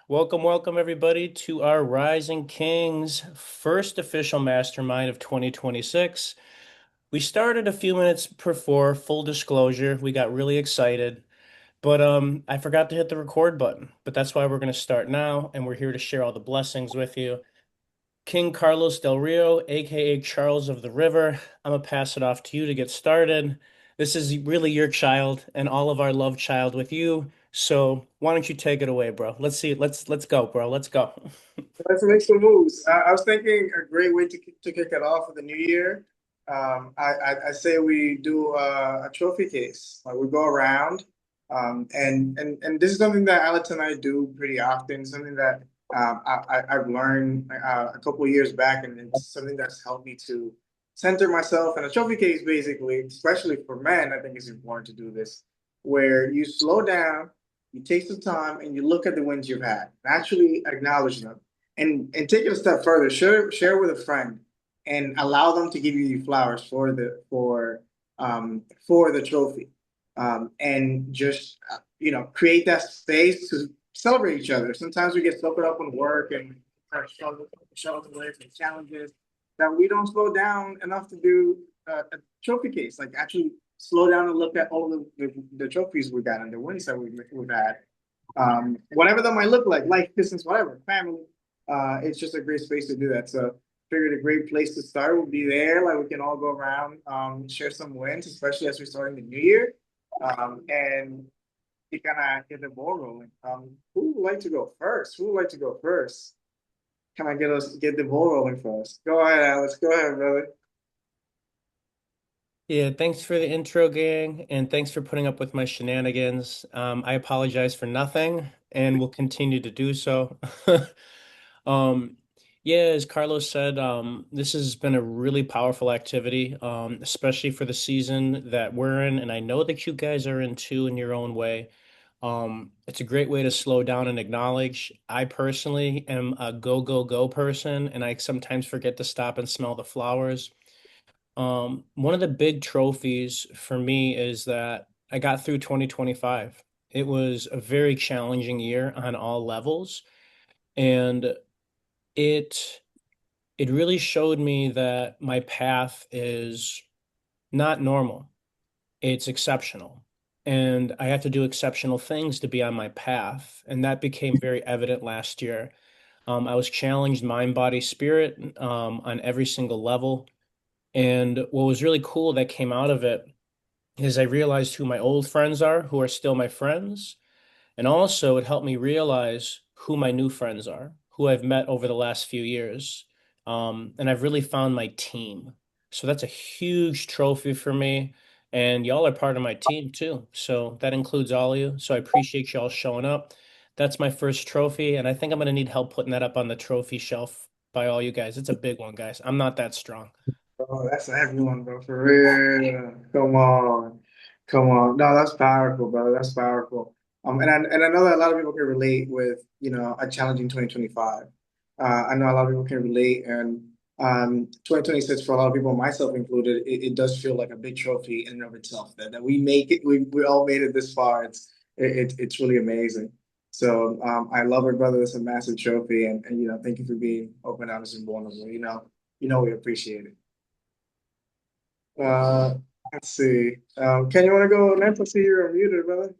Welcome, welcome everybody to our Rising Kings first official mastermind of 2026. We started a few minutes before, full disclosure. We got really excited, but I forgot to hit the record button. But that's why we're going to start now, and we're here to share all the blessings with you. King Carlos Del Rio, aka Charles of the River. I'm gonna pass it off to you to get started. This is really your child and all of our love child with you. So why don't you take it away, bro? Let's see. Let's go, bro. Let's go. Let's make some moves. I was thinking a great way to kick it off for the new year. I say we do a trophy case. Like we go around, and this is something that Alex and I do pretty often. Something that I've learned a couple of years back, and it's something that's helped me to center myself. And a trophy case, basically, especially for men, I think it's important to do this, where you slow down, you take some time, and you look at the wins you've had, and actually acknowledge them and take it a step further. Share with a friend and allow them to give you flowers for the trophy, and just create that space to celebrate each other. Sometimes we get soaked up in work and our struggle with and challenges that we don't slow down enough to do a trophy case. Like actually slow down and look at all the trophies we got and the wins that we've had. Whatever that might look like, life, business, whatever, family, it's just a great space to do that. So figured a great place to start would be there. Like we can all go around, share some wins, especially as we're starting the new year. And you kind of get the ball rolling. Who would like to go first? Who would like to go first? Can I get the ball rolling for us? Go ahead, Alex. Go ahead, brother. Yeah, thanks for the intro, gang, and thanks for putting up with my shenanigans. I apologize for nothing, and will continue to do so. Um, yeah, as Carlos said, this has been a really powerful activity, especially for the season that we're in, and I know that you guys are in too in your own way. It's a great way to slow down and acknowledge. I personally am a go, go, go person, and I sometimes forget to stop and smell the flowers. One of the big trophies for me is that I got through 2025. It was a very challenging year on all levels, and it it really showed me that my path is not normal. It's exceptional. And I have to do exceptional things to be on my path. And that became very evident last year. I was challenged mind, body, spirit on every single level. And what was really cool that came out of it is I realized who my old friends are, who are still my friends. And also, it helped me realize who my new friends are, who I've met over the last few years. And I've really found my team. So that's a huge trophy for me. And y'all are part of my team too. So that includes all of you. So I appreciate y'all showing up. That's my first trophy. And I think I'm going to need help putting that up on the trophy shelf by all you guys. It's a big one, guys. I'm not that strong. Oh, that's everyone, bro. For real. Come on. Come on. No, that's powerful, brother. That's powerful. And I know that a lot of people can relate with, a challenging 2025. I know a lot of people can relate, and 2026 for a lot of people, myself included, it does feel like a big trophy in and of itself. That we make it, we all made it this far. It's really amazing. So I love it, brother. It's a massive trophy, and thank you for being open, honest, and vulnerable. We appreciate it. Uh, let's see. Ken, you want to go next? I see you're muted, brother.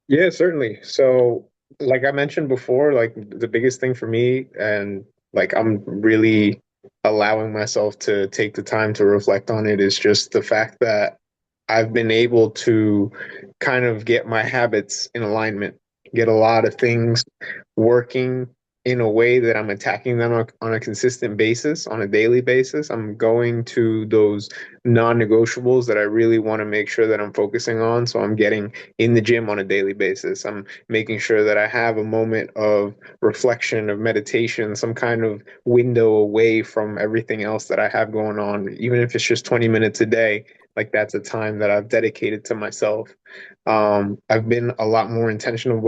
Yeah, certainly. So, like I mentioned before, like the biggest thing for me, and like I'm really allowing myself to take the time to reflect on it, is just the fact that I've been able to kind of get my habits in alignment, get a lot of things working in a way that I'm attacking them on a consistent basis, on a daily basis. I'm going to those non-negotiables that I really want to make sure that I'm focusing on. So I'm getting in the gym on a daily basis. I'm making sure that I have a moment of reflection, of meditation, some kind of window away from everything else that I have going on, even if it's just 20 minutes a day. Like that's a time that I've dedicated to myself. I've been a lot more intentional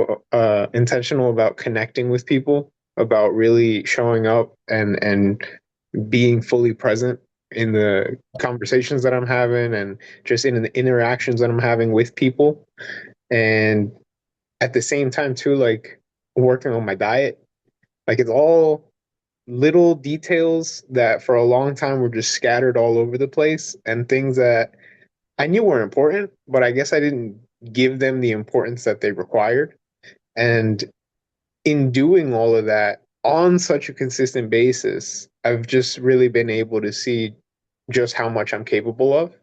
about connecting with people, about really showing up and being fully present in the conversations that I'm having and just in the interactions that I'm having with people. And at the same time too, like working on my diet. Like it's all little details that for a long time were just scattered all over the place and things that I knew were important, but I guess I didn't give them the importance that they required. And in doing all of that on such a consistent basis, I've just really been able to see just how much I'm capable of.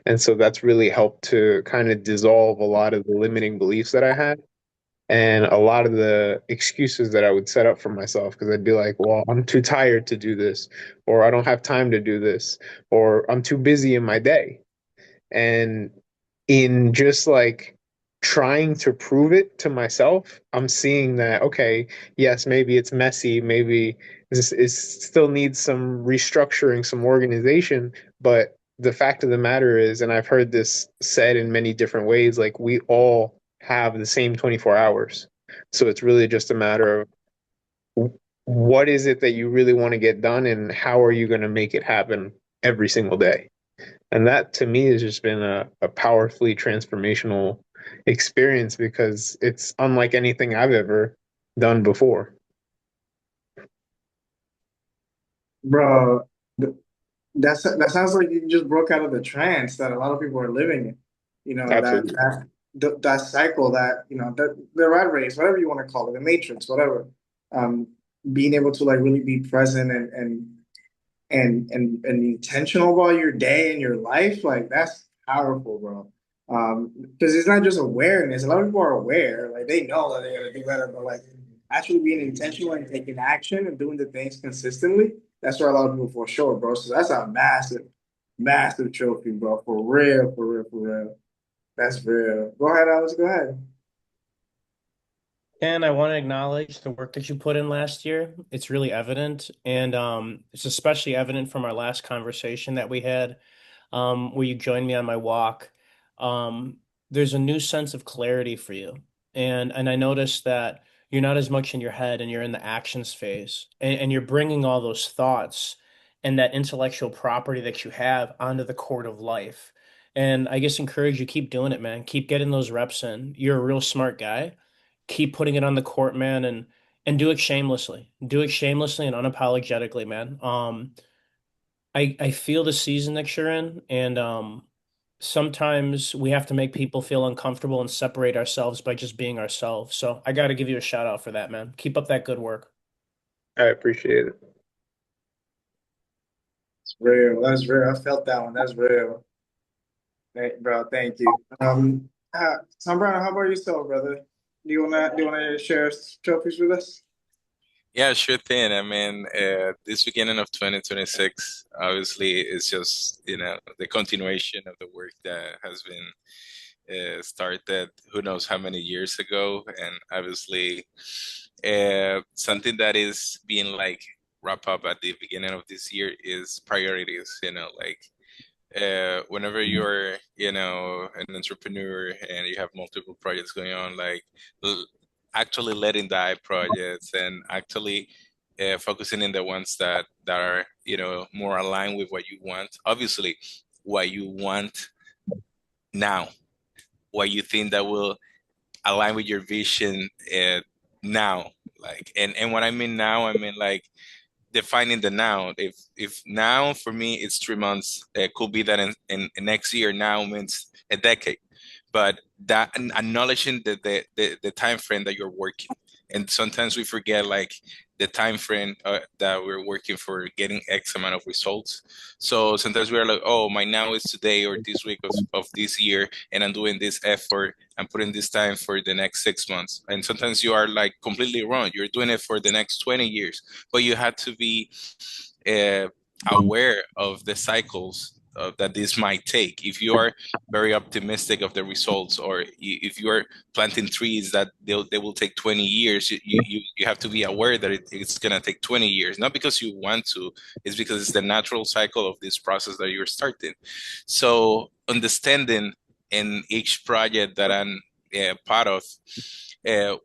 And so that's really helped to kind of dissolve a lot of the limiting beliefs that I had and a lot of the excuses that I would set up for myself because I'd be like, well, I'm too tired to do this, or I don't have time to do this, or I'm too busy in my day. And in just like trying to prove it to myself, I'm seeing that, okay, yes, maybe it's messy, maybe this is still needs some restructuring, some organization, but the fact of the matter is, and I've heard this said in many different ways, like we all have the same 24 hours. So it's really just a matter of what is it that you really want to get done and how are you going to make it happen every single day. And that to me has just been a powerfully transformational experience because it's unlike anything I've ever done before. Bro, that sounds like you just broke out of the trance that a lot of people are living in. You know, Absolutely. that cycle, that, the rat race, whatever you want to call it, the matrix, whatever. Um, Being able to like really be present and intentional about your day and your life, like that's powerful, bro. Because it's not just awareness. A lot of people are aware, like they know that they gotta do better, but like actually being intentional and taking action and doing the things consistently, that's where a lot of people fall short, bro. So that's a massive, massive trophy, bro. For real, for real, for real. That's real. Go ahead, Alex. Go ahead. And I want to acknowledge the work that you put in last year. It's really evident, and it's especially evident from our last conversation that we had, where you joined me on my walk. Um, there's a new sense of clarity for you, and I noticed that you're not as much in your head, and you're in the actions phase, and you're bringing all those thoughts and that intellectual property that you have onto the court of life. And I guess encourage you keep doing it, man. Keep getting those reps in. You're a real smart guy. Keep putting it on the court, man, and do it shamelessly. Do it shamelessly and unapologetically, man. I feel the season that you're in, and sometimes we have to make people feel uncomfortable and separate ourselves by just being ourselves. So I got to give you a shout out for that, man. Keep up that good work. I appreciate it. It's real. That's real. I felt that one. That's real. Bro, thank you. Tom Brown, how about yourself, brother? Do you wanna share trophies with us? Yeah, sure thing. I mean, this beginning of 2026, obviously, is just, the continuation of the work that has been started who knows how many years ago. And obviously, something that is being like wrap up at the beginning of this year is priorities, like whenever you're, an entrepreneur and you have multiple projects going on, like l- actually letting die projects and actually focusing in the ones that are, more aligned with what you want. Obviously, what you want now, what you think that will align with your vision now. Like, and what I mean now, I mean like defining the now. If now for me it's 3 months, it could be that in next year now means a decade. But that and acknowledging the time frame that you're working, and sometimes we forget like the time frame that we're working for getting X amount of results. So sometimes we're like, oh, my now is today or this week of this year, and I'm doing this effort. I'm putting this time for the next 6 months. And sometimes you are like completely wrong. You're doing it for the next 20 years, but you have to be uh, aware of the cycles that this might take. If you are very optimistic of the results, or if you are planting trees that they will take 20 years, you have to be aware that it's going to take 20 years, not because you want to, it's because it's the natural cycle of this process that you're starting. So understanding in each project that I'm part of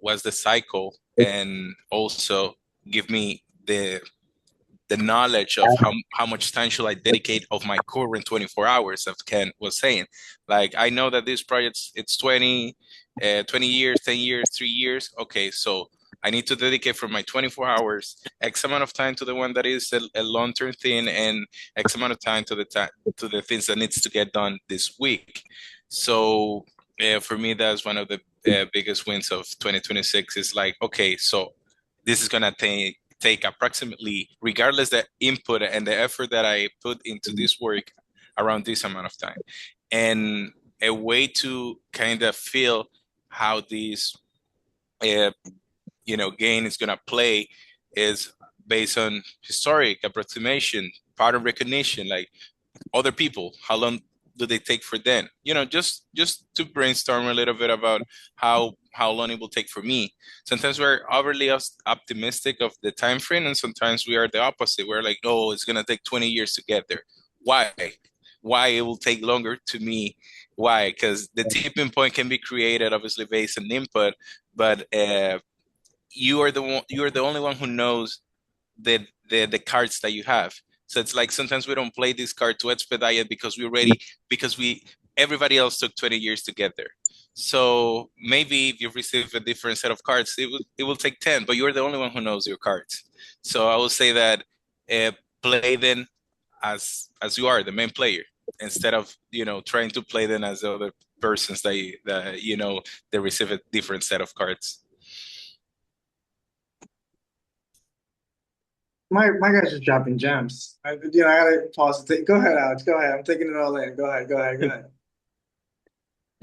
was the cycle, and also give me the knowledge of how much time should I dedicate of my current 24 hours, as Ken was saying. Like, I know that this project, it's 20 years, 10 years, 3 years. Okay, so I need to dedicate from my 24 hours X amount of time to the one that is a long-term thing, and X amount of time to the things that needs to get done this week. So for me, that's one of the biggest wins of 2026 is like, okay, so this is gonna take approximately, regardless the input and the effort that I put into this work, around this amount of time. And a way to kind of feel how this uh, game is gonna play is based on historic approximation, pattern recognition, like other people, how long do they take for them? Just to brainstorm a little bit about how long it will take for me. Sometimes we're overly optimistic of the time frame, and sometimes we are the opposite. We're like, oh, it's gonna take 20 years to get there. Why? Why it will take longer to me? Why? Because the tipping point can be created obviously based on input, but you are the only one who knows the cards that you have. So it's like sometimes we don't play this card to expedite it because we everybody else took 20 years to get there. So maybe if you receive a different set of cards, it will take 10, but you're the only one who knows your cards. So I will say that uh, play them as you are the main player, instead of trying to play them as the other persons that they receive a different set of cards. My guys are dropping gems. I gotta pause. Go ahead, Alex. Go ahead. I'm taking it all in. Go ahead. Go ahead. Go ahead.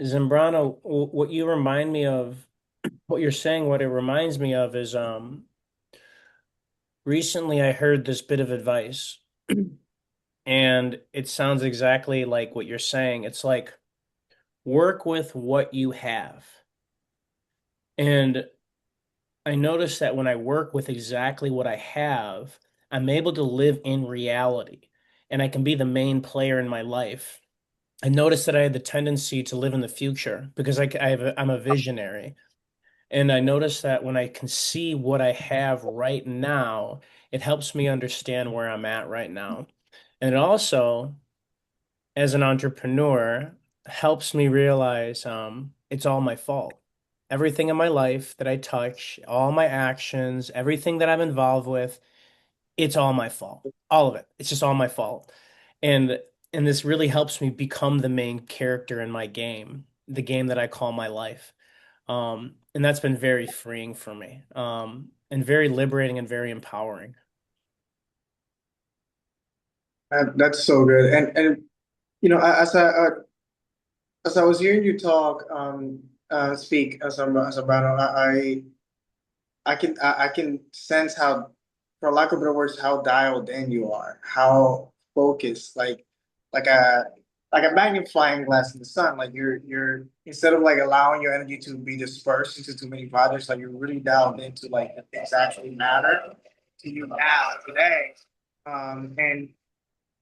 Zambrano, what you remind me of, what you're saying, what it reminds me of is recently I heard this bit of advice, and it sounds exactly like what you're saying. It's like work with what you have. And I notice that when I work with exactly what I have, I'm able to live in reality and I can be the main player in my life. I noticed that I had the tendency to live in the future because I'm a visionary. And I noticed that when I can see what I have right now, it helps me understand where I'm at right now. And it also, as an entrepreneur, helps me realize it's all my fault. Everything in my life that I touch, all my actions, everything that I'm involved with, it's all my fault. All of it. It's just all my fault. And and this really helps me become the main character in my game, the game that I call my life. And that's been very freeing for me. And very liberating and very empowering. That's so good. And as I was hearing you talk, speak as a battle, I can sense how, for lack of better words, how dialed in you are, how focused, like a like a magnifying glass in the sun. Like you're instead of like allowing your energy to be dispersed into too many projects, like you're really dialed into like the things that actually matter to you now today. And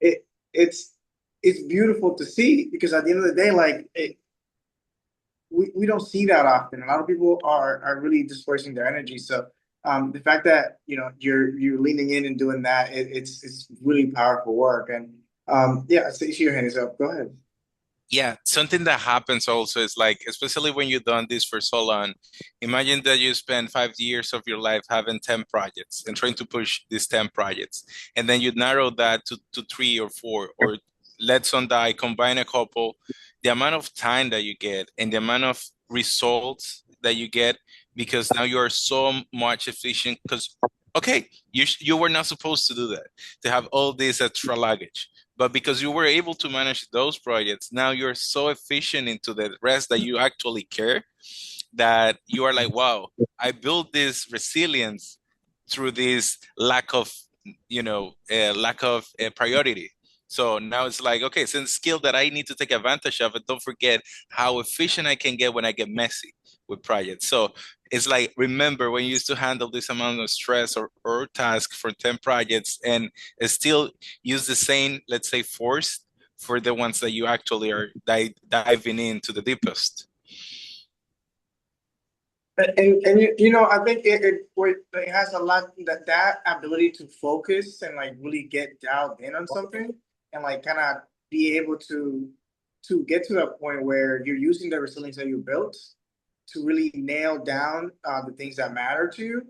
it it's it's beautiful to see because at the end of the day, we don't see that often. A lot of people are really dispersing their energy. So the fact that you're leaning in and doing that, it's really powerful work. And yeah, I see your hand is up. Go ahead. Yeah, something that happens also is like, especially when you've done this for so long, imagine that you spend 5 years of your life having 10 projects and trying to push these 10 projects. And then you narrow that to three or four, or let some die, combine a couple. The amount of time that you get and the amount of results that you get, because now you are so much efficient. Because, okay, you were not supposed to do that, to have all this extra luggage, but because you were able to manage those projects, now you're so efficient into the rest that you actually care, that you are like, wow, I built this resilience through this lack of priority. So now it's like, okay, since skill that I need to take advantage of, and don't forget how efficient I can get when I get messy with projects. So it's like, remember when you used to handle this amount of stress or task for 10 projects, and still use the same, let's say, force for the ones that you actually are diving into the deepest. And I think it has a lot that ability to focus and like really get dialed in on something and like kind of be able to get to that point where you're using the resilience that you built to really nail down the things that matter to you.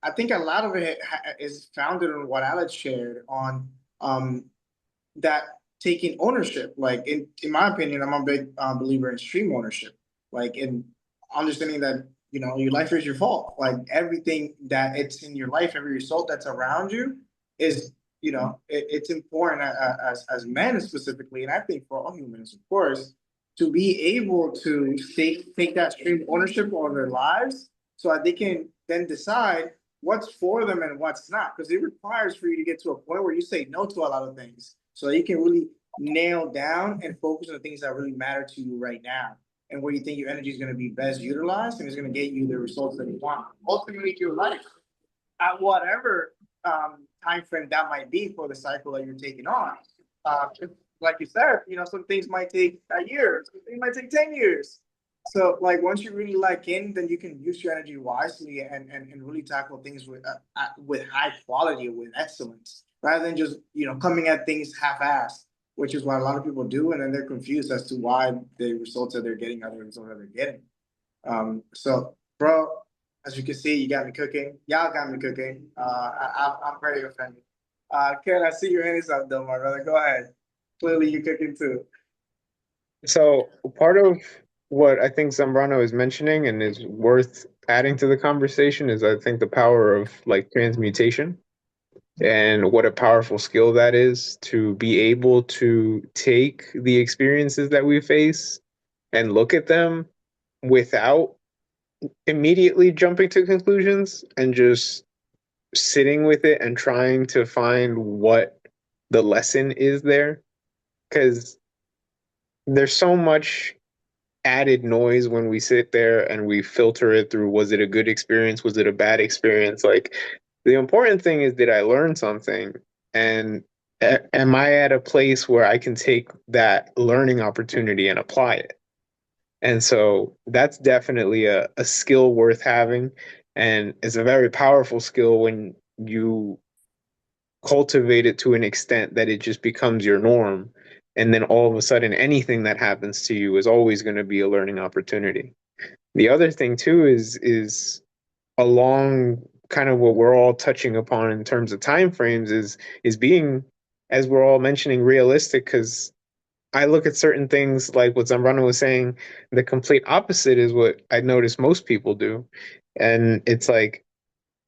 I think a lot of it is founded on what Alex shared on um, that taking ownership. Like in my opinion, I'm a big believer in stream ownership. Like in understanding that your life is your fault. Like everything that it's in your life, every result that's around you is it's important as men specifically, and I think for all humans, of course, to be able to take that stream ownership of their lives, so that they can then decide what's for them and what's not. Because it requires for you to get to a point where you say no to a lot of things so that you can really nail down and focus on the things that really matter to you right now and where you think your energy is going to be best utilized and is going to get you the results that you want. Ultimately, your life at whatever time frame that might be for the cycle that you're taking on. Uh, like you said, some things might take a year, some things might take 10 years. So, like, once you really like in, then you can use your energy wisely and really tackle things with high quality, with excellence, rather than just coming at things half-assed, which is what a lot of people do, and then they're confused as to why the results that they're getting are the results that they're getting. So, bro, as you can see, you got me cooking. Y'all got me cooking. I'm very offended. Ken, I see your hands up, though, my brother. Go ahead. Clearly, you're cooking too. So part of what I think Zambrano is mentioning and is worth adding to the conversation is I think the power of like transmutation and what a powerful skill that is to be able to take the experiences that we face and look at them without immediately jumping to conclusions and just sitting with it and trying to find what the lesson is there. Because there's so much added noise when we sit there and we filter it through, was it a good experience? Was it a bad experience? Like, the important thing is, did I learn something? And am I at a place where I can take that learning opportunity and apply it? And so that's definitely a skill worth having. And it's a very powerful skill when you cultivate it to an extent that it just becomes your norm. And then all of a sudden, anything that happens to you is always going to be a learning opportunity. The other thing too is along kind of what we're all touching upon in terms of time frames is being, as we're all mentioning, realistic. Because I look at certain things like what Zambrano was saying, the complete opposite is what I notice most people do. And it's like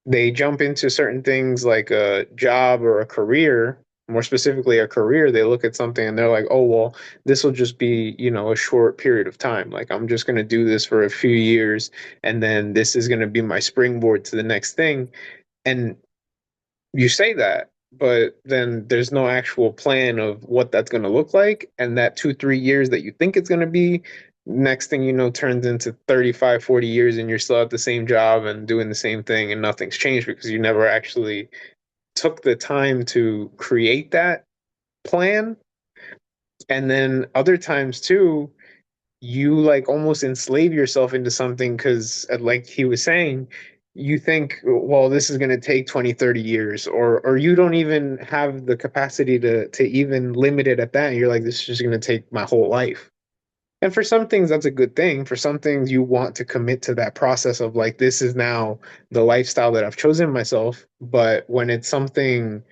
they jump into certain things like a job or a career, more specifically a career. They look at something and they're like, oh, well, this will just be, a short period of time. Like, I'm just going to do this for a few years, and then this is going to be my springboard to the next thing. And you say that, but then there's no actual plan of what that's going to look like. And that 2, 3 years that you think it's going to be, next thing you know, turns into 35, 40 years, and you're still at the same job and doing the same thing, and nothing's changed because you never actually took the time to create that plan. And then other times too, you like almost enslave yourself into something because, like he was saying, you think, well, this is going to take 20, 30 years, or you don't even have the capacity to even limit it at that. And you're like, this is just going to take my whole life. And for some things, that's a good thing. For some things, you want to commit to that process of like, this is now the lifestyle that I've chosen myself. But when it's something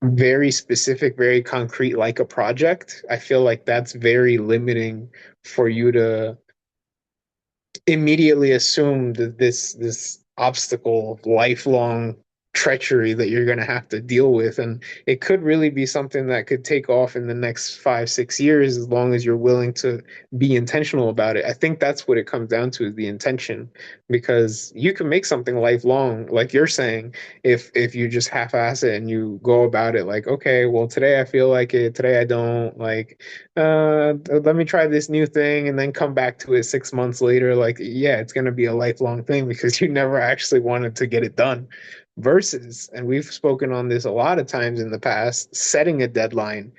very specific, very concrete, like a project, I feel like that's very limiting for you to immediately assume that this obstacle, lifelong treachery that you're going to have to deal with, and it could really be something that could take off in the next 5, 6 years as long as you're willing to be intentional about it. I think that's what it comes down to, is the intention, because you can make something lifelong, like you're saying, if you just half-ass it and you go about it like, okay, well, today I feel like it, today I don't, like, let me try this new thing and then come back to it 6 months later. Like, yeah, it's going to be a lifelong thing because you never actually wanted to get it done. Versus, and we've spoken on this a lot of times in the past, setting a deadline.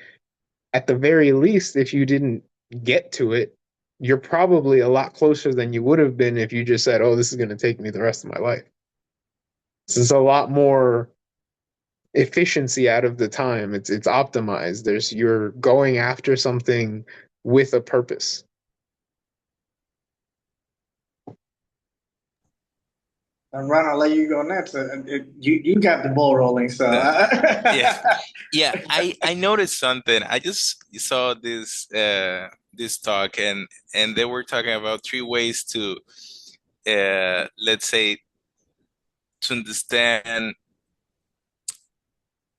At the very least, if you didn't get to it, you're probably a lot closer than you would have been if you just said, oh, this is going to take me the rest of my life. This is a lot more efficiency out of the time. It's optimized. You're going after something with a purpose. Ron, I'll let you go next. You got the ball rolling, so The- yeah, yeah. I noticed something. I just saw this talk, and they were talking about three ways to let's say to understand,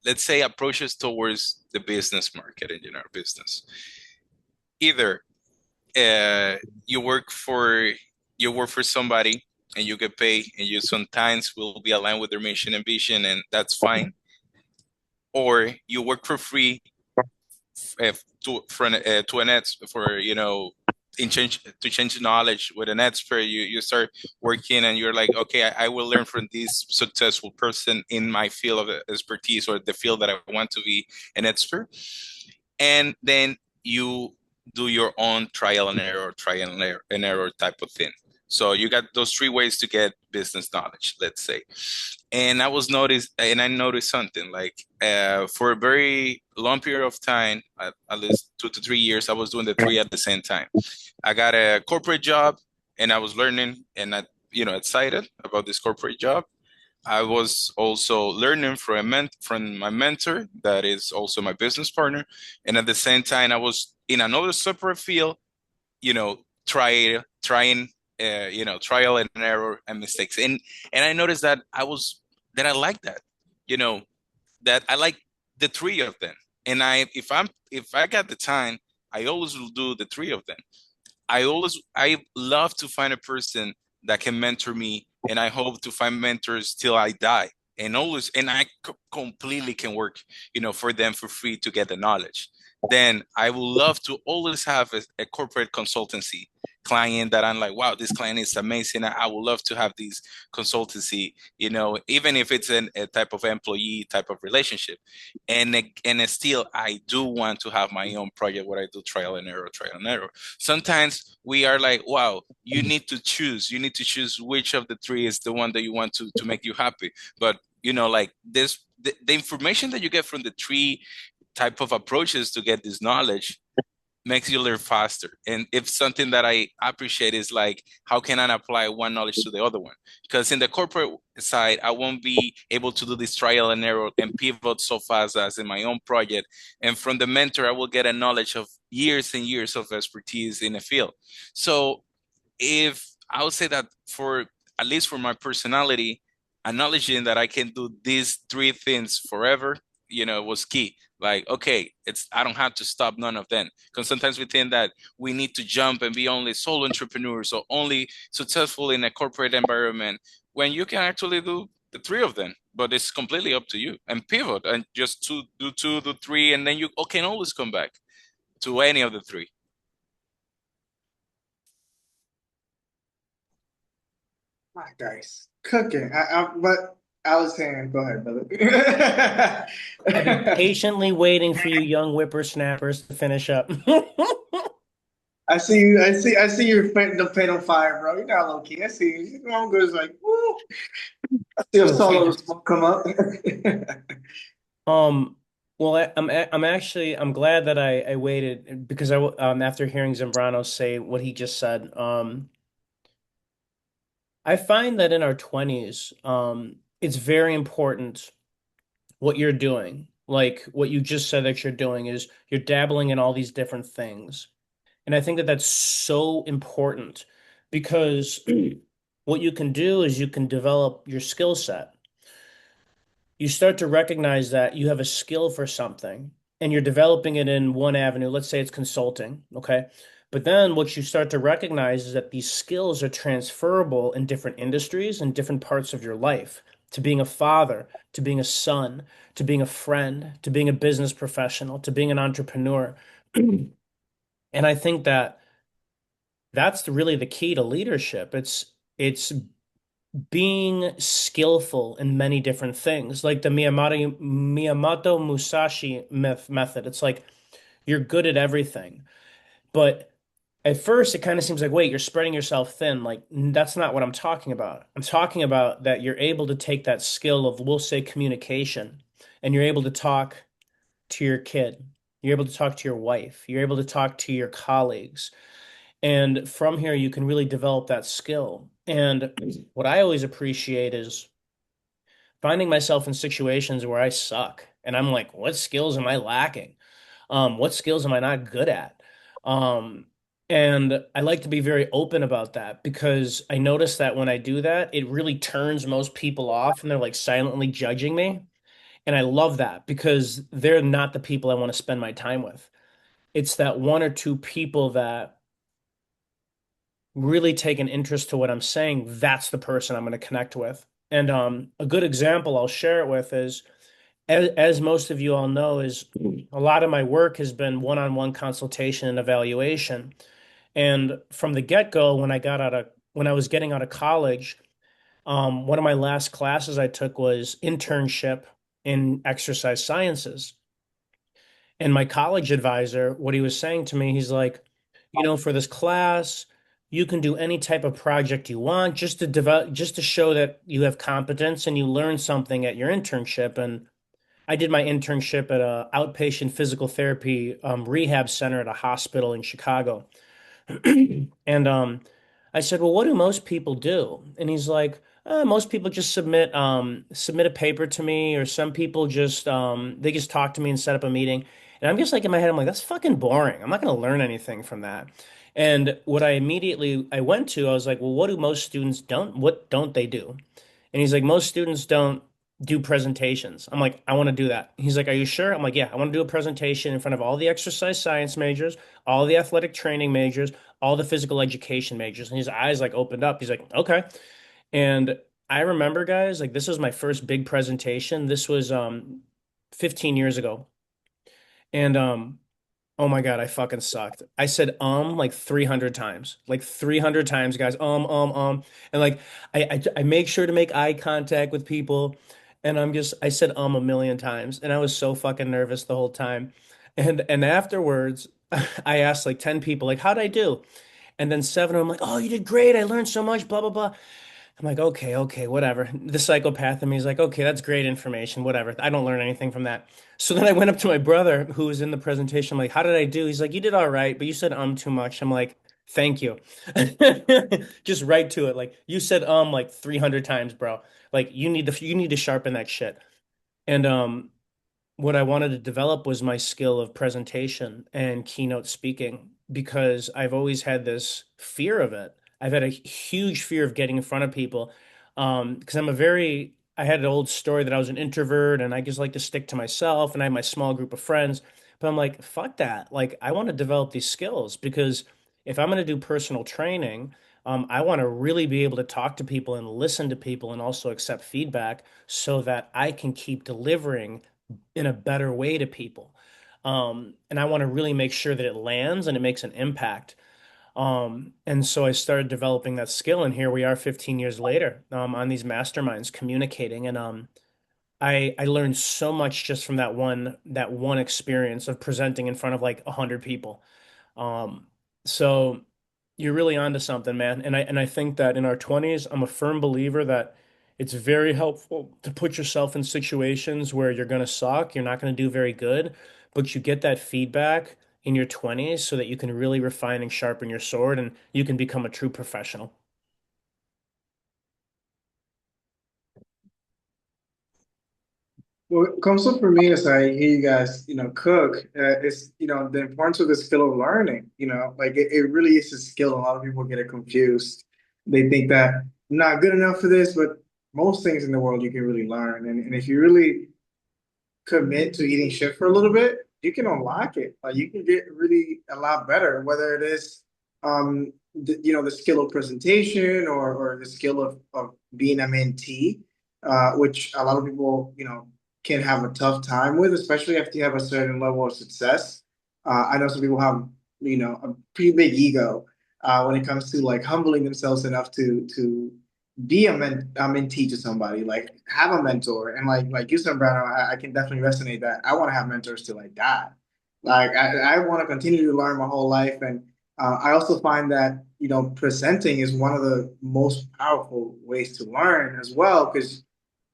let's say, approaches towards the business market in general business. Either uh, you work for you work for somebody and you get paid, and you sometimes will be aligned with their mission and vision, and that's fine. Or you work for free to an ex for in change to change knowledge with an expert. You start working and you're like, okay, I will learn from this successful person in my field of expertise, or the field that I want to be an expert. And then you do your own trial and error type of thing. So you got those three ways to get business knowledge, let's say. And I noticed something like for a very long period of time, at least 2 to 3 years, I was doing the three at the same time. I got a corporate job, and I was learning, and I, excited about this corporate job. I was also learning from my mentor, that is also my business partner, and at the same time, I was in another separate field, trying, trial and error and mistakes, and I noticed that I like that, you know, that I like the three of them, and if I got the time, I always will do the three of them. I love to find a person that can mentor me, and I hope to find mentors till I die. And I completely can work, for them for free to get the knowledge. Then I would love to always have a corporate consultancy client that I'm like, wow, this client is amazing. I would love to have these consultancy, even if it's a type of employee type of relationship. And still, I do want to have my own project where I do trial and error. Sometimes we are like, wow, you need to choose which of the three is the one that you want to make you happy. But like this, the information that you get from the three type of approaches to get this knowledge makes you learn faster. And if something that I appreciate is like, how can I apply one knowledge to the other one? Because in the corporate side, I won't be able to do this trial and error and pivot so fast as in my own project. And from the mentor, I will get a knowledge of years and years of expertise in a field. So if I would say that, for at least for my personality, acknowledging that I can do these three things forever, was key. Like, okay, I don't have to stop none of them. Because sometimes we think that we need to jump and be only solo entrepreneurs or only successful in a corporate environment, when you can actually do the three of them. But it's completely up to you. And pivot and just do two, do three, and then you can always come back to any of the three. my guys cooking. But I was saying, go ahead, brother. I've been patiently waiting for you young whippersnappers to finish up. I see you. I see your the paint on fire, bro. You're not low key. I see you. You're going good. It's like, woo. I see a solo smoke come up. Um, well, I'm glad that I waited because after hearing Zambrano say what he just said, I find that in our 20s, it's very important what you're doing. Like what you just said that you're doing is you're dabbling in all these different things. And I think that that's so important because what you can do is you can develop your skill set. You start to recognize that you have a skill for something and you're developing it in one avenue. Let's say it's consulting, okay? But then what you start to recognize is that these skills are transferable in different industries and different parts of your life, to being a father, to being a son, to being a friend, to being a business professional, to being an entrepreneur. And I think that that's really the key to leadership. It's being skillful in many different things, like the Miyamoto Musashi method. It's like you're good at everything, but at first it kind of seems like, wait, you're spreading yourself thin. Like that's not what I'm talking about. I'm talking about that you're able to take that skill of, we'll say, communication, and you're able to talk to your kid. You're able to talk to your wife. You're able to talk to your colleagues. And from here, you can really develop that skill. And what I always appreciate is finding myself in situations where I suck. And I'm like, what skills am I lacking? What skills am I not good at? Um, and I like to be very open about that because I notice that when I do that, it really turns most people off and they're like silently judging me. And I love that because they're not the people I want to spend my time with. It's that one or two people that really take an interest to what I'm saying. That's the person I'm going to connect with. And a good example I'll share it with is, as most of you all know, is a lot of my work has been one-on-one consultation and evaluation. And from the get-go, when I was getting out of college, one of my last classes I took was internship in exercise sciences. And my college advisor, what he was saying to me, he's like, for this class, you can do any type of project you want just to develop, just to show that you have competence and you learn something at your internship. And I did my internship at a outpatient physical therapy rehab center at a hospital in Chicago. And I said, "Well, what do most people do?" And he's like, "Most people just submit a paper to me, or some people just they just talk to me and set up a meeting." And I'm just like in my head, I'm like, "That's fucking boring. I'm not going to learn anything from that." And what I went to, I was like, "Well, what do most students don't? What don't they do?" And he's like, most students don't do presentations. I'm like, I want to do that. He's like, are you sure? I'm like, yeah, I want to do a presentation in front of all the exercise science majors, all the athletic training majors, all the physical education majors. And his eyes like opened up. He's like, okay. And I remember, guys, like this was my first big presentation. This was 15 years ago. And oh my God, I fucking sucked. I said like 300 times. Like 300 times, guys. And like I make sure to make eye contact with people. And I said a million times. And I was so fucking nervous the whole time. And afterwards, I asked like 10 people, like, how'd I do? And then seven of them like, oh, you did great. I learned so much, blah, blah, blah. I'm like, okay, whatever. The psychopath in me is like, okay, that's great information, whatever. I don't learn anything from that. So then I went up to my brother who was in the presentation. I'm like, how did I do? He's like, you did all right, but you said too much. I'm like, thank you. Just right to it. Like you said like 300 times, bro. Like you need to sharpen that shit. And what I wanted to develop was my skill of presentation and keynote speaking because I've always had this fear of it. I've had a huge fear of getting in front of people because I had an old story that I was an introvert and I just like to stick to myself and I had my small group of friends. But I'm like, fuck that. Like, I want to develop these skills because if I'm going to do personal training, I want to really be able to talk to people and listen to people and also accept feedback so that I can keep delivering in a better way to people. And I want to really make sure that it lands and it makes an impact. And so I started developing that skill, and here we are 15 years later, on these masterminds communicating. And I learned so much just from that one experience of presenting in front of like 100 people. Um, so you're really onto something, man. And I think that in our 20s, I'm a firm believer that it's very helpful to put yourself in situations where you're gonna suck, you're not gonna do very good, but you get that feedback in your 20s so that you can really refine and sharpen your sword and you can become a true professional. What comes up for me as I hear you guys, cook, is, the importance of the skill of learning. Like it really is a skill. A lot of people get it confused. They think that I'm not good enough for this, but most things in the world you can really learn. And if you really commit to eating shit for a little bit, you can unlock it. Like you can get really a lot better, whether it is the skill of presentation or the skill of being a mentee, which a lot of people, can have a tough time with, especially after you have a certain level of success. I know some people have, a pretty big ego when it comes to like humbling themselves enough to be a mentee to somebody, like have a mentor. And like you said, Brad, I can definitely resonate that. I want to have mentors till I die. Like I want to continue to learn my whole life. And I also find that, presenting is one of the most powerful ways to learn as well, because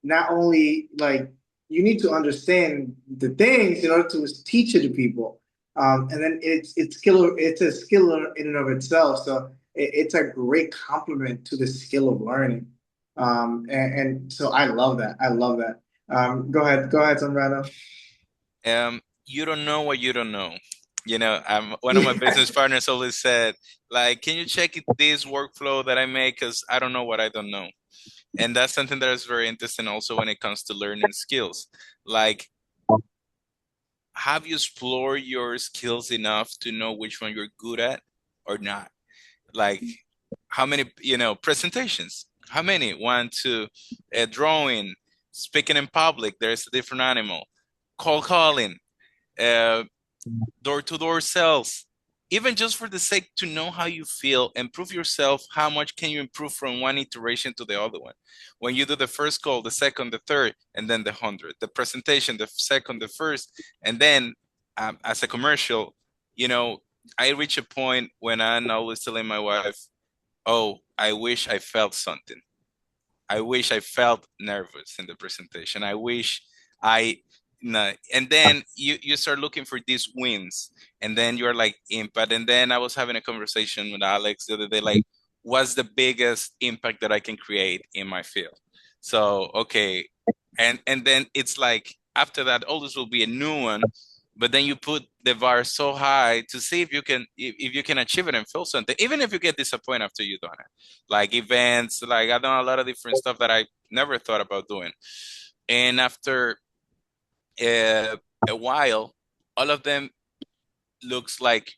not only like you need to understand the things in order to teach it to people. And then it's a skill in and of itself. So it's a great complement to the skill of learning. And so I love that. I love that. Go ahead, Zambrano. You don't know what you don't know. One of my business partners always said, like, can you check this workflow that I make? Because I don't know what I don't know. And that's something that is very interesting also when it comes to learning skills. Like, have you explored your skills enough to know which one you're good at or not? Like, how many, presentations? How many? One, two, drawing, speaking in public, there's a different animal. Cold calling, uh, door-to-door sales, even just for the sake to know how you feel, improve yourself. How much can you improve from one iteration to the other one? When you do the first call, the second, the third, and then the 100, the presentation, the second, the first, and then as a commercial, you know, I reach a point when I'm always telling my wife, "Oh, I wish I felt something. I wish I felt nervous in the presentation. I wish I no." And then you start looking for these wins, and then you're like impact. And then I was having a conversation with Alex the other day, like, what's the biggest impact that I can create in my field? So okay, and then it's like after that, always will be a new one. But then you put the bar so high to see if you can achieve it and feel something, even if you get disappointed after you've done it, like events. Like I've done a lot of different stuff that I never thought about doing. And after a while, all of them looks like,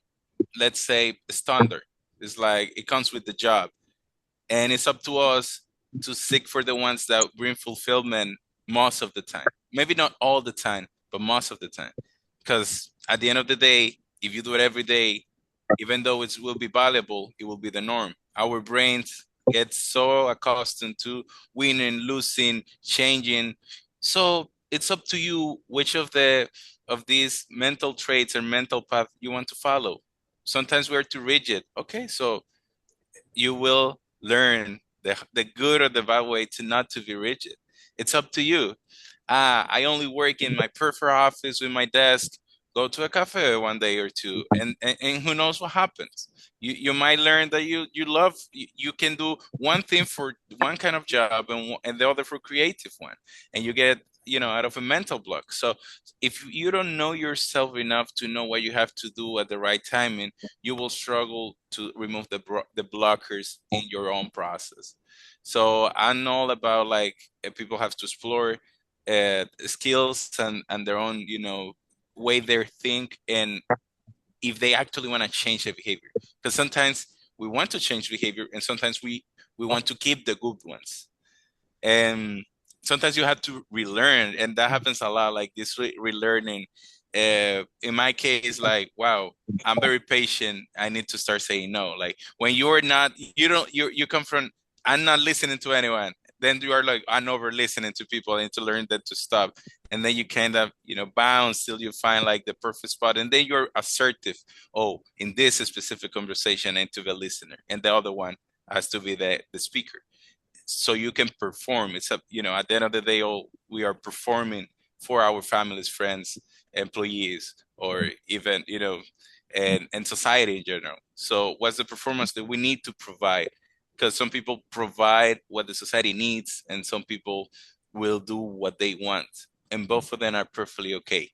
let's say, standard. It's like it comes with the job. And it's up to us to seek for the ones that bring fulfillment most of the time. Maybe not all the time, but most of the time. Because at the end of the day, if you do it every day, even though it will be valuable, it will be the norm. Our brains get so accustomed to winning, losing, changing. So it's up to you which of these mental traits or mental path you want to follow. Sometimes we're too rigid. Okay, so you will learn the good or the bad way to not to be rigid. It's up to you. I only work in my preferred office with my desk. Go to a cafe one day or two, and who knows what happens. You might learn that you can do one thing for one kind of job and the other for creative one, and you get out of a mental block. So if you don't know yourself enough to know what you have to do at the right timing, you will struggle to remove the blockers in your own process. So I'm all about like people have to explore skills and their own way they think, and if they actually want to change their behavior, because sometimes we want to change behavior and sometimes we want to keep the good ones, and sometimes you have to relearn, and that happens a lot, like this relearning. In my case, like, wow, I'm very patient. I need to start saying no. Like when you're not, you don't, you come from, I'm not listening to anyone. Then you are like, I'm over listening to people. I need to learn that to stop. And then you kind of, bounce till you find like the perfect spot. And then you're assertive. Oh, in this specific conversation, I need to be a listener. And the other one has to be the speaker, so you can perform. It's at the end of the day, all we are performing for our families, friends, employees, or even and society in general. So what's the performance that we need to provide? Because some people provide what the society needs, and some people will do what they want, and both of them are perfectly okay.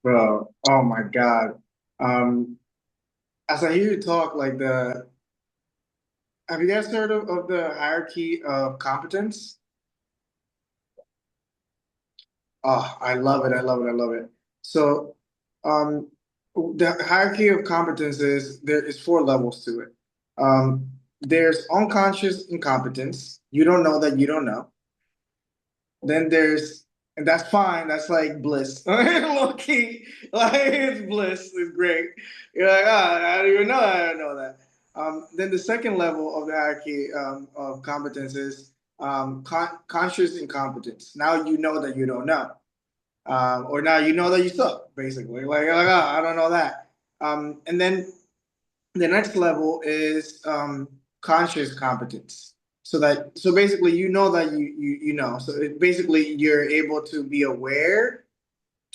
Bro, oh my God. Um, as I hear you talk, like have you guys heard of the hierarchy of competence? Oh, I love it. I love it. I love it. So, um, the hierarchy of competence there is four levels to it. There's unconscious incompetence. You don't know that you don't know. Then and that's fine. That's like bliss. Low key, like it's bliss. It's great. You're like, I don't even know that. I don't know that. Then the second level of the hierarchy of competence is conscious incompetence. Now you know that you don't know, or now you know that you suck. Basically, like, you're like, I don't know that. And then the next level is conscious competence. So basically you know that you know. So basically you're able to be aware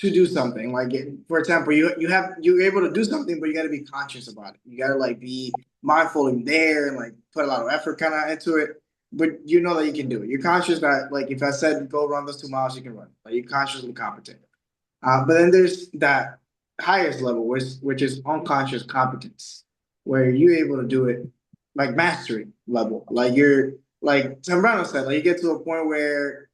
to do something. Like, for example, you're able to do something, but you got to be conscious about it. You got to like be mindful and there and like put a lot of effort kind of into it. But you know that you can do it. You're conscious that like if I said go run those 2 miles, you can run. Like you're consciously competent. But then there's that highest level, which is unconscious competence, where you're able to do it like mastery level. Like you're like Zambrano said, like you get to a point where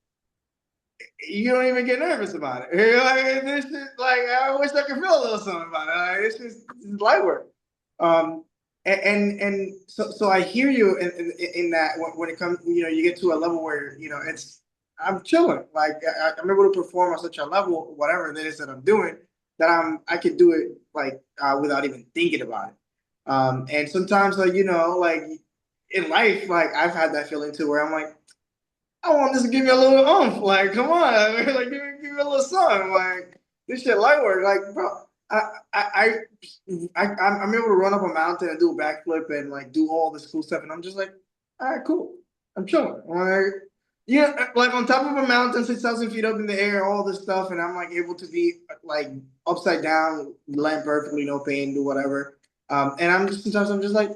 you don't even get nervous about it. You're like, this is like I wish I could feel a little something about it. Like, it's light work. Um, and so I hear you in that when it comes, you get to a level where it's I'm chilling. Like I'm able to perform on such a level, whatever it is that I'm doing, that I could do it like without even thinking about it. And sometimes like like in life, like I've had that feeling too, where I'm like I want this to give me a little oomph. Like, come on, like give me a little something. Like this shit light work. Like, bro, I'm able to run up a mountain and do a backflip and like do all this cool stuff, and I'm just like, all right, cool. I'm chilling. Like, like on top of a mountain, 6,000 feet up in the air, all this stuff, and I'm like able to be like upside down, land perfectly, no pain, do whatever. And sometimes I'm just like,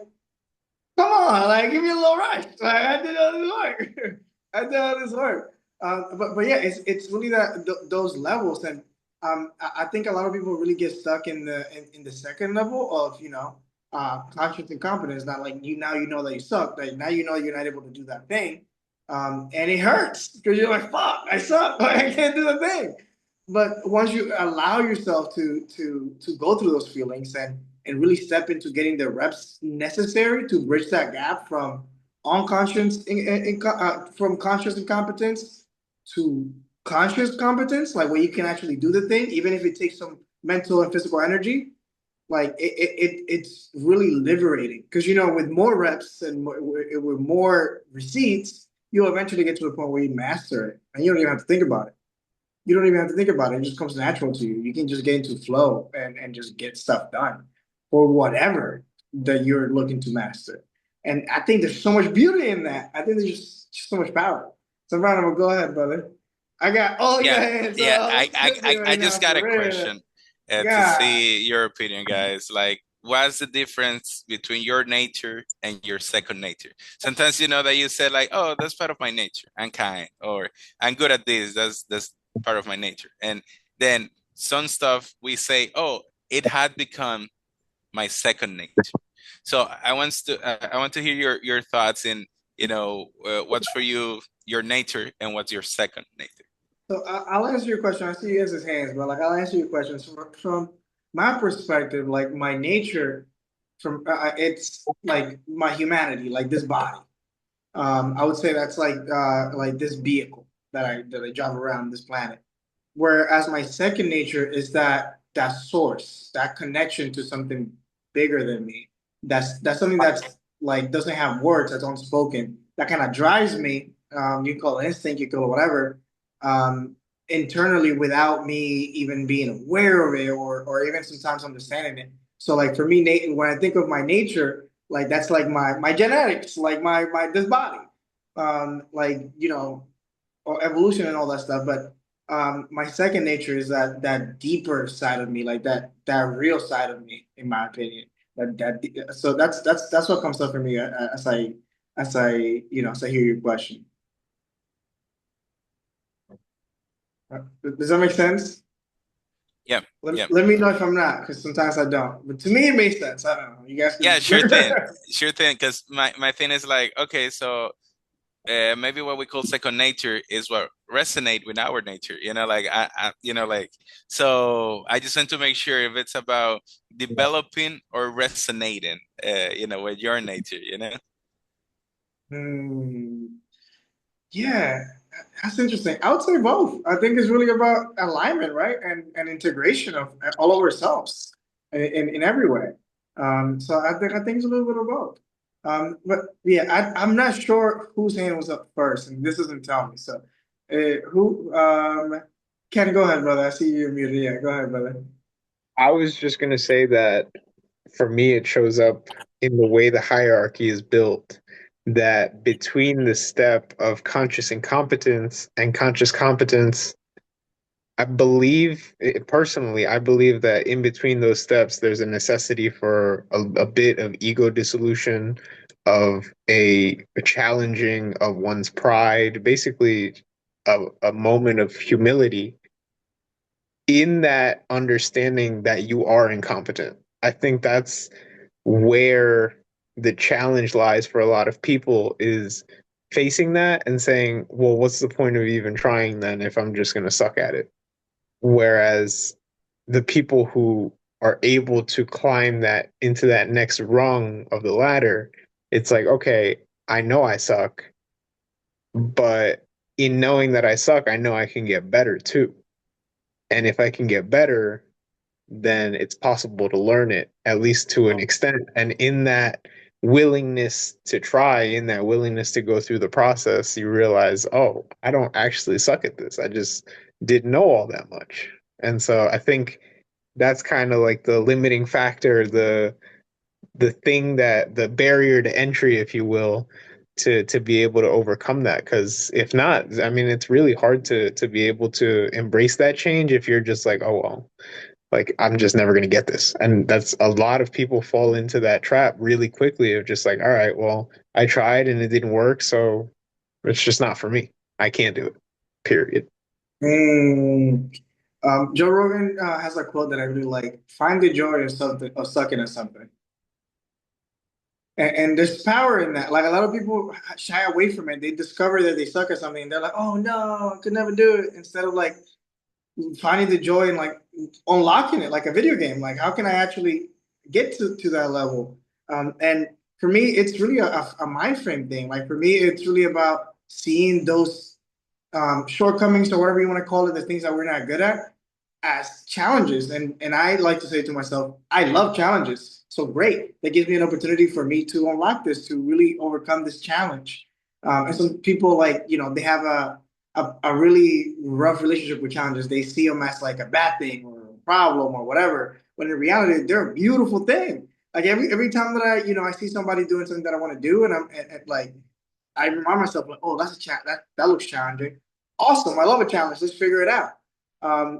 come on, like give me a little rush. Like I did all this work. I did all this work. But yeah, it's really that those levels, and I think a lot of people really get stuck in the second level of conscious incompetence. Not like you know that you suck. Like now you know you're not able to do that thing, and it hurts because you're like fuck, I suck. Like I can't do the thing. But once you allow yourself to go through those feelings and really step into getting the reps necessary to bridge that gap from unconscious from conscious incompetence to conscious competence, like where you can actually do the thing, even if it takes some mental and physical energy. Like it's really liberating because with more reps and with more receipts, you'll eventually get to a point where you master it, and you don't even have to think about it. You don't even have to think about it. It just comes natural to you. You can just get into flow and just get stuff done or whatever that you're looking to master. And I think there's so much beauty in that. I think there's just so much power. So, Ronald, go ahead, brother. I got all your Yeah, hands yeah. up. I Right now just got a for real. question to God. see your opinion, guys. Like, what's the difference between your nature and your second nature? Sometimes you know that you said like, "Oh, that's part of my nature. I'm kind," or "I'm good at this. That's part of my nature." And then some stuff we say, "Oh, it had become my second nature." So I want to hear your thoughts in what's for you your nature and what's your second nature. So I'll answer your question. I see you guys' hands, but like I'll answer your questions from my perspective. Like my nature, from it's like my humanity, like this body. I would say that's like this vehicle that I drive around this planet. Whereas my second nature is that source, that connection to something bigger than me. That's something that's like doesn't have words, that's unspoken. That kind of drives me. You can call it instinct, you call it whatever. Um, Internally without me even being aware of it or even sometimes understanding it. So like for me, Nate, when I think of my nature, like that's like my genetics, like my this body, like or evolution and all that stuff. But my second nature is that deeper side of me, like that real side of me, in my opinion. So that's what comes up for me as I hear your question. Does that make sense? Yeah, Let, yeah. let me know if I'm not, because sometimes I don't. But to me, it makes sense. I don't know. You guys Yeah, can. sure thing. Sure thing. Because my thing is like, okay, so maybe what we call second nature is what resonate with our nature. Like like so. I just want to make sure if it's about developing or resonating, with your nature. Hmm. Yeah, that's interesting. I would say both. I think it's really about alignment, right? And integration of all of ourselves in every way. So I think it's a little bit of both. But yeah, I'm not sure whose hand was up first, and this doesn't tell me. So, who? Ken, go ahead, brother. I see you muted. Yeah, go ahead, brother. I was just gonna say that for me, it shows up in the way the hierarchy is built. That between the step of conscious incompetence and conscious competence, I believe personally, I believe that in between those steps, there's a necessity for a bit of ego dissolution, of a challenging of one's pride, basically a moment of humility in that understanding that you are incompetent. I think that's where the challenge lies for a lot of people is facing that and saying, well, what's the point of even trying then if I'm just going to suck at it? Whereas the people who are able to climb that into that next rung of the ladder, it's like, okay, I know I suck, but in knowing that I suck, I know I can get better too. And if I can get better, then it's possible to learn it, at least to an extent. And in that willingness to try, in that willingness to go through the process, you realize, oh, I don't actually suck at this. I just didn't know all that much. And so I think that's kind of like the limiting factor, the thing that the barrier to entry, if you will, to be able to overcome that. Because if not, I mean, it's really hard to be able to embrace that change if you're just like, oh well, like I'm just never going to get this. And that's a lot of people fall into that trap really quickly of just like, all right, well, I tried and it didn't work, so it's just not for me. I can't do it. Period. Mm. Joe Rogan has a quote that I really like: "Find the joy of something, of sucking at something." And there's power in that. Like a lot of people shy away from it. They discover that they suck at something, and they're like, "Oh no, I could never do it." Instead of like finding the joy in like unlocking it, like a video game. Like, how can I actually get to that level? And for me, it's really a mind frame thing. Like for me, it's really about seeing those shortcomings or whatever you want to call it, the things that we're not good at, as challenges. And I like to say to myself, I love challenges. So great. That gives me an opportunity for me to unlock this, to really overcome this challenge. And some people like, they have a really rough relationship with challenges. They see them as like a bad thing or a problem or whatever. When in reality, they're a beautiful thing. Like every time that I see somebody doing something that I want to do, and like I remind myself like, oh, that's a that looks challenging. Awesome, I love a challenge. Let's figure it out.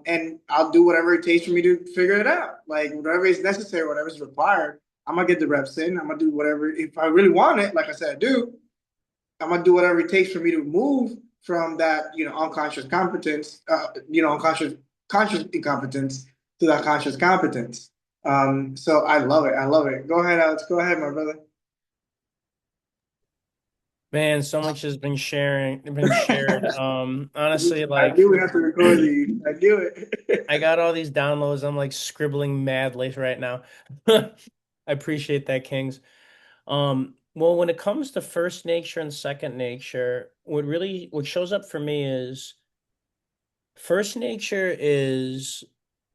And I'll do whatever it takes for me to figure it out. Like whatever is necessary, whatever is required, I'm gonna get the reps in. I'm gonna do whatever. If I really want it, like I said, I do. I'm gonna do whatever it takes for me to move from that, unconscious competence, unconscious conscious incompetence to that conscious competence. So I love it. I love it. Go ahead, Alex. Go ahead, my brother. Man, so much has been shared. Honestly, I like knew we have to record these. I knew it. I got all these downloads. I'm like scribbling madly right now. I appreciate that, Kings. Well, when it comes to first nature and second nature, what shows up for me is first nature is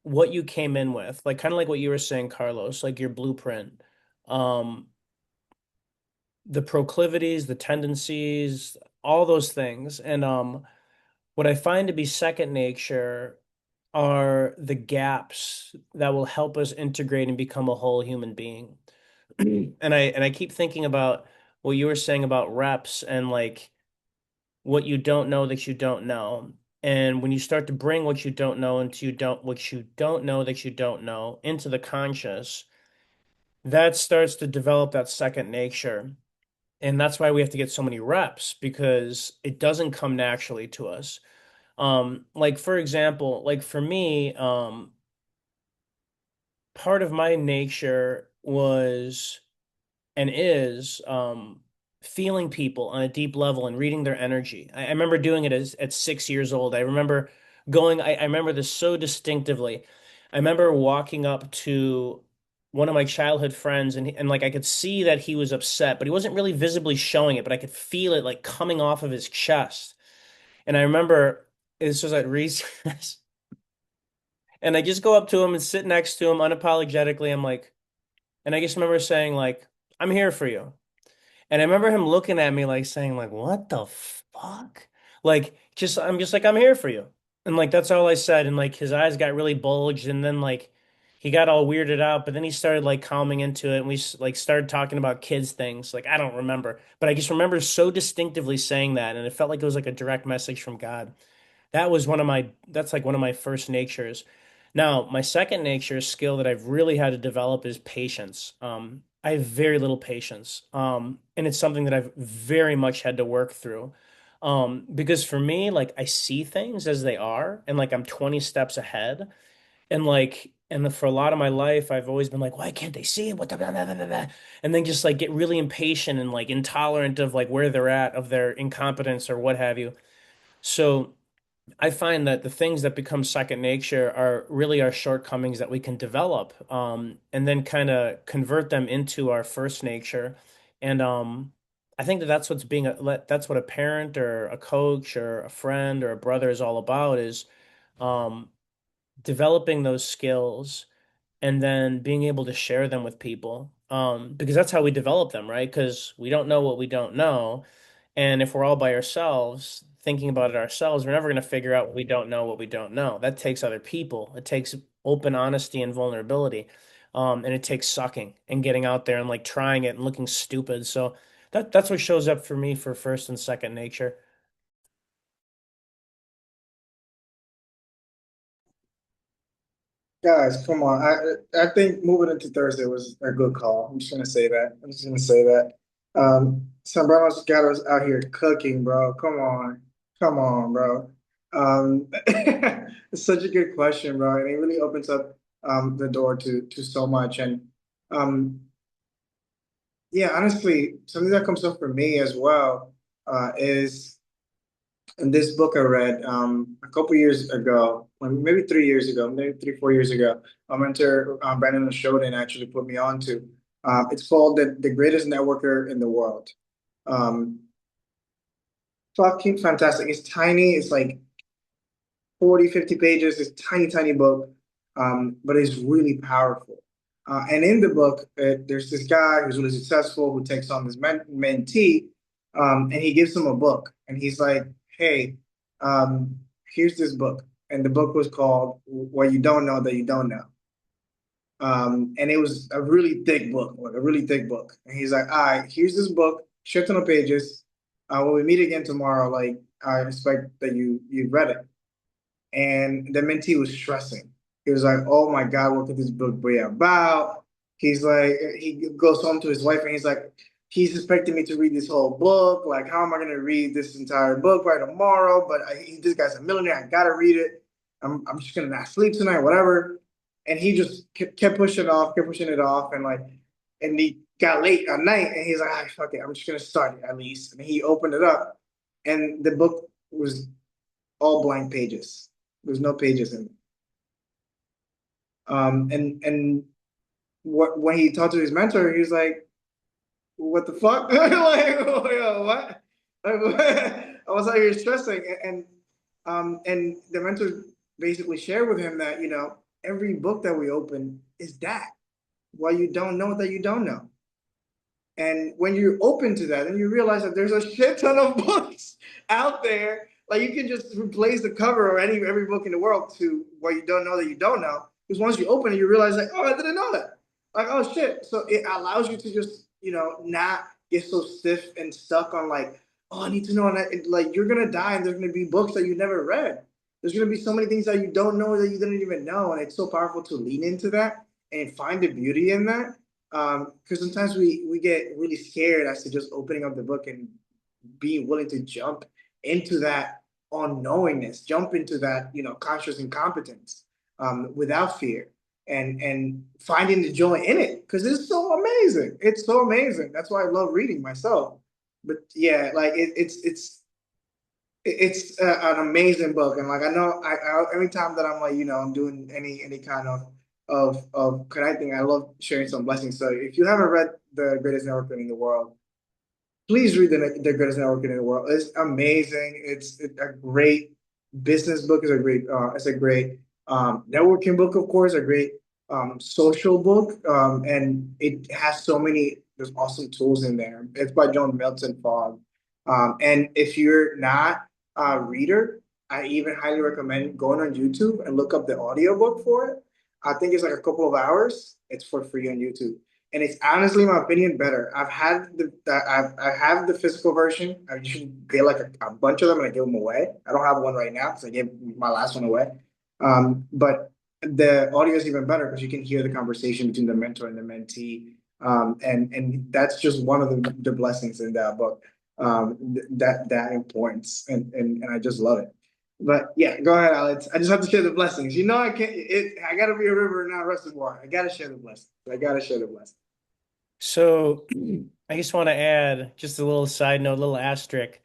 what you came in with, like kind of like what you were saying, Carlos, like your blueprint. Um, the proclivities, the tendencies, all those things. And what I find to be second nature are the gaps that will help us integrate and become a whole human being. And I keep thinking about what you were saying about reps and like what you don't know that you don't know. And when you start to bring what you don't know into what you don't know that you don't know into the conscious, that starts to develop that second nature. And that's why we have to get so many reps because it doesn't come naturally to us. Like for example, like for me, part of my nature was and is feeling people on a deep level and reading their energy. I remember doing it at 6 years old. I remember I remember this so distinctively. I remember walking up to one of my childhood friends and like I could see that he was upset, but he wasn't really visibly showing it, but I could feel it like coming off of his chest. And I remember this was at recess, and I just go up to him and sit next to him unapologetically. I'm like, and I just remember saying like, "I'm here for you." And I remember him looking at me like saying like, "What the fuck?" Like I'm just like, "I'm here for you." And like that's all I said. And like his eyes got really bulged and then like he got all weirded out, but then he started like calming into it and like started talking about kids things. Like I don't remember, but I just remember so distinctively saying that and it felt like it was like a direct message from God. That's like one of my first natures. Now, my second nature skill that I've really had to develop is patience. I have very little patience. And it's something that I've very much had to work through. Because for me, like I see things as they are, and like I'm 20 steps ahead. For a lot of my life, I've always been like, why can't they see it? What the blah, blah, blah, blah, blah. And then just like get really impatient and like intolerant of like where they're at, of their incompetence or what have you. So I find that the things that become second nature are really our shortcomings that we can develop, and then kind of convert them into our first nature. And I think that that's what a parent or a coach or a friend or a brother is all about is um, developing those skills and then being able to share them with people. Because that's how we develop them, right? Because we don't know what we don't know. And if we're all by ourselves, thinking about it ourselves, we're never going to figure out what we don't know. That takes other people. It takes open honesty and vulnerability. And it takes sucking and getting out there and like trying it and looking stupid. So that's what shows up for me for first and second nature. Guys, come on. I think moving into Thursday was a good call. I'm just gonna say that. I'm just gonna say that. Sombrano's got us out here cooking, bro. Come on. Come on, bro. It's such a good question, bro. And it really opens up the door to so much. And um yeah, honestly, something that comes up for me as well is in this book I read a couple years ago, maybe 3 years ago, maybe 3, 4 years ago. My mentor, Brandon Shoden, actually put me on to. It's called the Greatest Networker in the World. Um, Fucking fantastic. It's tiny. It's like 40, 50 pages. It's tiny, tiny book, but it's really powerful. And in the book, there's this guy who's really successful who takes on this mentee, and he gives him a book. And he's like, hey, um, here's this book. And the book was called What You Don't Know That You Don't Know. And it was a really thick book, like a really thick book. And he's like, all right, here's this book, shit ton of pages. When we meet again tomorrow, like I expect that you read it. And the mentee was stressing. He was like, "Oh my God, what could this book be about?" He's like, he goes home to his wife and he's like, he's expecting me to read this whole book. Like, how am I going to read this entire book by tomorrow? But this guy's a millionaire. I got to read it. I'm just going to not sleep tonight, whatever. And he just kept pushing it off, kept pushing it off. And he got late at night and he's like, ah, fuck it. I'm just going to start it at least. And he opened it up and the book was all blank pages. There's no pages in it. And what when he talked to his mentor, he was like, "What the fuck? Like, oh, yo, what?" Like, what? I was out here stressing, and the mentor basically shared with him that every book that we open is that. Why you don't know that you don't know. And when you're open to that, then you realize that there's a shit ton of books out there. Like you can just replace the cover of every book in the world to what you don't know that you don't know. Because once you open it, you realize like, oh, I didn't know that. Like, oh shit. So it allows you to just, not get so stiff and stuck on like, oh, I need to know. And like you're gonna die and there's gonna be books that you never read. There's gonna be so many things that you don't know that you didn't even know. And it's so powerful to lean into that and find the beauty in that because sometimes we get really scared as to just opening up the book and being willing to jump into that unknowingness, jump into that conscious incompetence without fear, and finding the joy in it because it's so amazing. It's so amazing. That's why I love reading myself. But yeah, like it's an amazing book, and like I know, every time that I'm like, I'm doing any kind of connecting, I love sharing some blessings. So if you haven't read The Greatest Network in the World, please read the Greatest Network in the World. It's amazing. It's a great business book. It's a great networking book, of course, a great social book, and it has so many. There's awesome tools in there. It's by John Milton Fogg. And if you're not a reader, I even highly recommend going on YouTube and look up the audiobook for it. I think it's like a couple of hours. It's for free on YouTube. and it's honestly, in my opinion, better. I have the physical version. I usually get like a bunch of them and I give them away. I don't have one right now because I gave my last one away. But the audio is even better because you can hear the conversation between the mentor and the mentee. And that's just one of the blessings in that book. That importance, and I just love it. But yeah, go ahead, Alex. I just have to share the blessings. You know, I can't. I gotta be a river and not a reservoir. I gotta share the blessings. I gotta share the blessings. So I just want to add just a little side note, a little asterisk.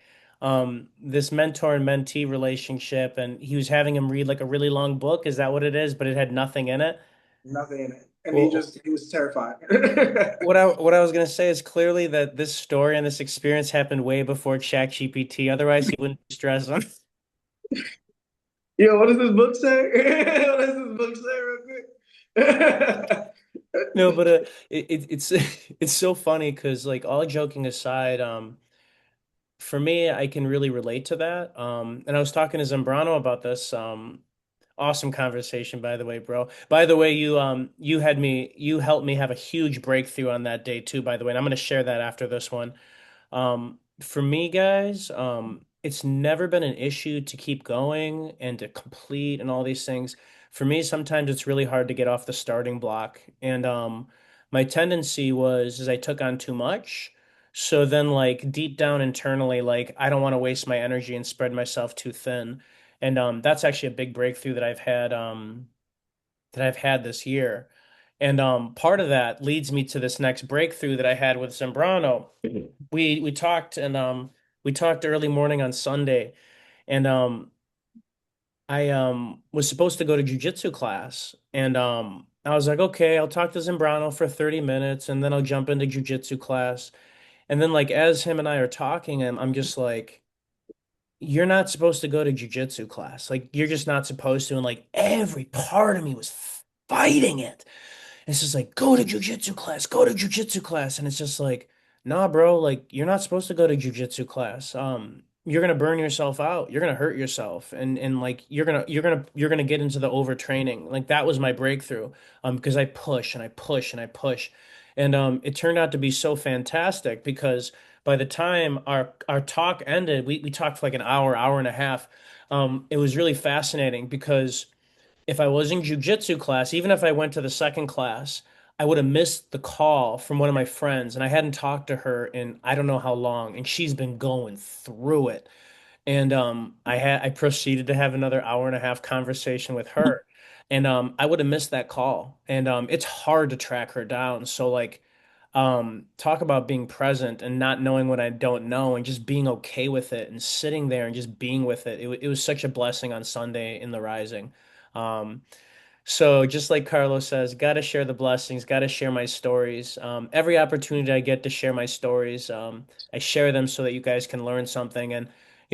This mentor and mentee relationship, and he was having him read like a really long book. Is that what it is? But it had nothing in it. Nothing in it, and Well, he was terrified. what I was gonna say is clearly that this story and this experience happened way before ChatGPT. Otherwise, he wouldn't be stressing. Yo, what does this book say? What does this book say, real quick? No, but it's it's so funny because like all joking aside, for me, I can really relate to that. And I was talking to Zambrano about this. Awesome conversation, by the way, bro. By the way, you helped me have a huge breakthrough on that day too, by the way. And I'm gonna share that after this one. For me, guys, it's never been an issue to keep going and to complete and all these things. For me, sometimes it's really hard to get off the starting block. And my tendency was is I took on too much. So then like deep down internally, like I don't want to waste my energy and spread myself too thin. And that's actually a big breakthrough that I've had this year. And part of that leads me to this next breakthrough that I had with Zambrano. We talked and we talked early morning on Sunday, and I was supposed to go to jujitsu class, and I was like, okay, I'll talk to Zambrano for 30 minutes, and then I'll jump into jujitsu class. And then like as him and I are talking, I'm just like, you're not supposed to go to jujitsu class. Like you're just not supposed to. And like every part of me was fighting it. It's just like, go to jujitsu class, go to jujitsu class. And it's just like, nah, bro, like you're not supposed to go to jujitsu class. You're gonna burn yourself out. You're gonna hurt yourself. And like you're gonna get into the overtraining. Like that was my breakthrough. Because I push and I push and I push. And it turned out to be so fantastic because by the time our talk ended, we talked for like an hour, hour and a half. It was really fascinating because if I was in jujitsu class, even if I went to the second class, I would have missed the call from one of my friends, and I hadn't talked to her in I don't know how long, and she's been going through it. And I proceeded to have another hour and a half conversation with her, and I would have missed that call. And it's hard to track her down. So like, talk about being present and not knowing what I don't know, and just being okay with it, and sitting there and just being with it. It was such a blessing on Sunday in the Rising. Um, so just like Carlos says, got to share the blessings, got to share my stories. Every opportunity I get to share my stories, I share them so that you guys can learn something. And,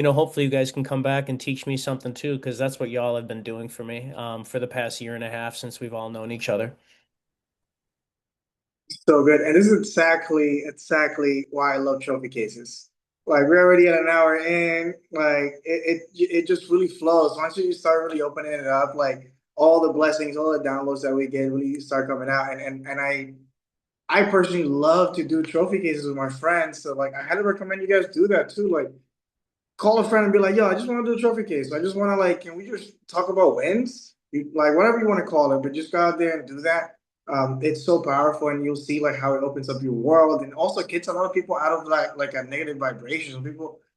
hopefully you guys can come back and teach me something too, because that's what y'all have been doing for me, for the past year and a half since we've all known each other. So good. And this is exactly why I love trophy cases. Like we're already at an hour in, like it just really flows. Once you start really opening it up, like all the blessings, all the downloads that we get really start coming out. And I personally love to do trophy cases with my friends. So like I highly recommend you guys do that too. Like call a friend and be like, yo, I just want to do a trophy case. I just want to like, can we just talk about wins? Like whatever you want to call it, but just go out there and do that. It's so powerful, and you'll see like how it opens up your world, and also gets a lot of people out of like a negative vibration.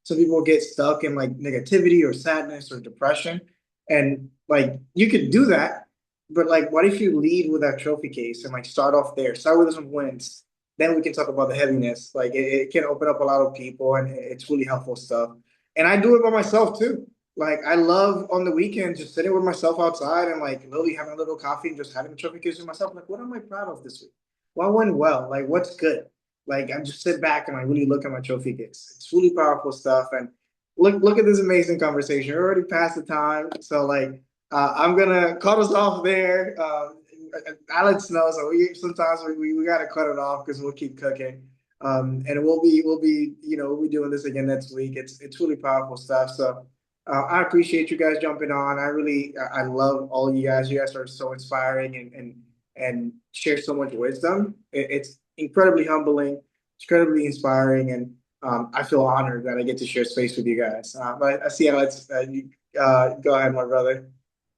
Some people get stuck in like negativity or sadness or depression, and like you could do that, but like, what if you lead with that trophy case and like start off there, start with some wins, then we can talk about the heaviness. Like it can open up a lot of people, and it's really helpful stuff. And I do it by myself too. Like I love on the weekend just sitting with myself outside and like literally having a little coffee and just having a trophy case with myself. Like, what am I proud of this week? What went well? Like, what's good? Like, I just sit back and I really look at my trophy case. It's really powerful stuff. And look at this amazing conversation. We're already past the time, so like, I'm gonna cut us off there. Alex knows, so we sometimes we gotta cut it off because we'll keep cooking. And we'll be we'll be doing this again next week. It's really powerful stuff. So I appreciate you guys jumping on. I love all of you guys. You guys are so inspiring and share so much wisdom. It's incredibly humbling, incredibly inspiring, and I feel honored that I get to share space with you guys. But I see how it's go ahead, my brother.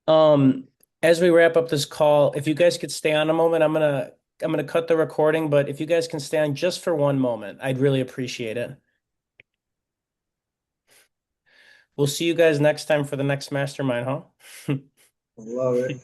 Um, as we wrap up this call, if you guys could stay on a moment, I'm gonna cut the recording, but if you guys can stay on just for one moment, I'd really appreciate it. We'll see you guys next time for the next mastermind, huh? I love it.